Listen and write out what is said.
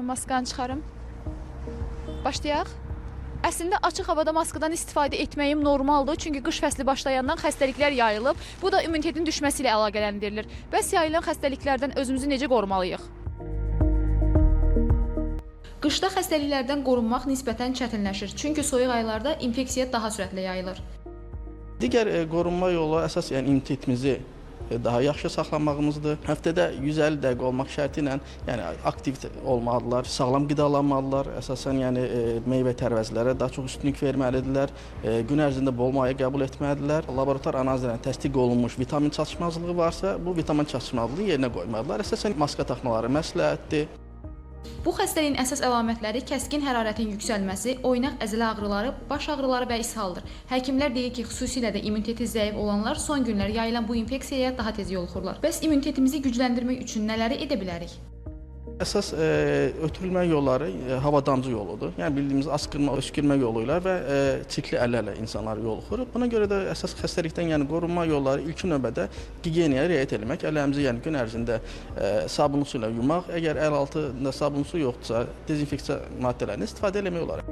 Mən maskanı çıxarım. Başlayaq. Əslində açıq havada maskadan istifadə etməyim normaldır, çünki qış fəsli başlayandan xəstəliklər yayılıb. Bu da immunitetin düşməsi ilə əlaqələndirilir. Bəs yayılan xəstəliklərdən özümüzü necə qorumalıyıq? Qışda xəstəliklərdən qorunmaq nisbətən çətinləşir, çünki soyuq aylarda infeksiya daha sürətlə yayılır. Digər qorunma yolu əsas immunitetimizi daha yaxşı saxlamağımızdır. Həftədə 150 dəqiqə olmaq şərti ilə, yəni aktiv olmalıdırlar, sağlam qidalanmalıdırlar. Əsasən meyvə tərəvəzlərə daha çox üstünlük verməlidirlər. Gün ərzində bol maye qəbul etməlidirlər. Laborator analizlə təsdiq olunmuş vitamin çatışmazlığı varsa, bu vitamin çatışmazlığı yerinə qoymalıdırlar. Əsasən maska taxmaları məsləhətdir. Bu xəstəliyin əsas əlamətləri kəskin hərarətin yüksəlməsi, oynaq əzələ ağrıları, baş ağrıları və ishaldır. Həkimlər deyir ki, xüsusilə də immuniteti zəif olanlar son günlər yayılan bu infeksiyaya daha tez yoluxurlar. Bəs immunitetimizi gücləndirmək üçün nələri edə bilərik? Əsas ötürülmə yolları hava damcı yoludur. Yəni bildiyimiz askırma, öskürmə yolu ilə və çirkli əllərlə insanlar yoluxur. Buna görə də əsas xəstəlikdən qorunma yolları ilk növbədə gigiyenaya riayət etmək, əllərimizi gün ərzində sabunlu su ilə yumaq, əgər əl altında sabunlu su yoxdursa, dezinfeksiya maddələrini istifadə etmək olar.